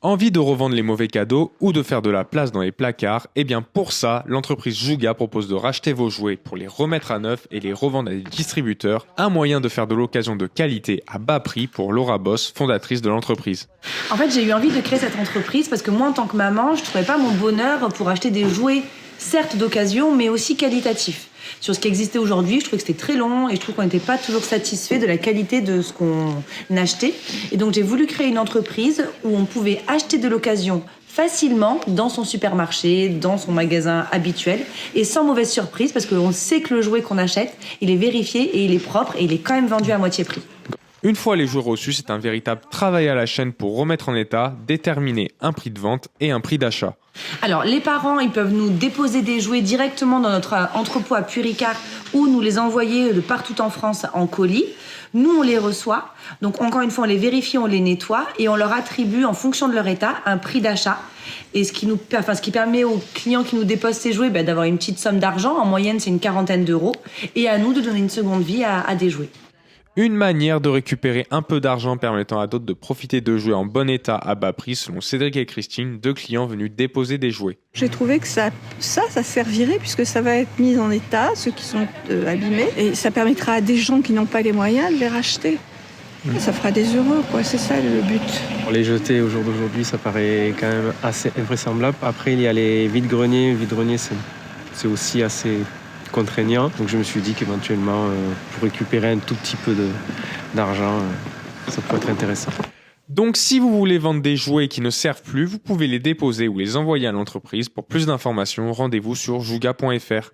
Envie de revendre les mauvais cadeaux ou de faire de la place dans les placards? Eh bien pour ça, l'entreprise Jouga propose de racheter vos jouets pour les remettre à neuf et les revendre à des distributeurs. Un moyen de faire de l'occasion de qualité à bas prix pour Laura Boss, fondatrice de l'entreprise. En fait, j'ai eu envie de créer cette entreprise parce que moi, en tant que maman, je ne trouvais pas mon bonheur pour acheter des jouets, certes d'occasion, mais aussi qualitatifs. Sur ce qui existait aujourd'hui, je trouvais que c'était très long et je trouve qu'on n'était pas toujours satisfait de la qualité de ce qu'on achetait. Et donc, j'ai voulu créer une entreprise où on pouvait acheter de l'occasion facilement dans son supermarché, dans son magasin habituel et sans mauvaise surprise parce qu'on sait que le jouet qu'on achète, il est vérifié et il est propre et il est quand même vendu à moitié prix. Une fois les jouets reçus, c'est un véritable travail à la chaîne pour remettre en état, déterminer un prix de vente et un prix d'achat. Alors, les parents, ils peuvent nous déposer des jouets directement dans notre entrepôt à Puricard ou nous les envoyer de partout en France en colis. Nous, on les reçoit. Donc, encore une fois, on les vérifie, on les nettoie et on leur attribue, en fonction de leur état, un prix d'achat. Et ce qui permet aux clients qui nous déposent ces jouets d'avoir une petite somme d'argent. En moyenne, c'est une quarantaine d'euros. Et à nous de donner une seconde vie à des jouets. Une manière de récupérer un peu d'argent permettant à d'autres de profiter de jouets en bon état à bas prix, selon Cédric et Christine, 2 clients venus déposer des jouets. J'ai trouvé que ça servirait puisque ça va être mis en état, ceux qui sont abîmés, et ça permettra à des gens qui n'ont pas les moyens de les racheter. Ça fera des heureux, quoi. C'est ça le but. Pour les jeter au jour d'aujourd'hui, ça paraît quand même assez invraisemblable. Après, il y a les vides-greniers. Vide-grenier, c'est aussi assez contraignant. Donc je me suis dit qu'éventuellement, pour récupérer un tout petit peu d'argent, ça pourrait être intéressant. Donc si vous voulez vendre des jouets qui ne servent plus, vous pouvez les déposer ou les envoyer à l'entreprise. Pour plus d'informations, rendez-vous sur jouga.fr.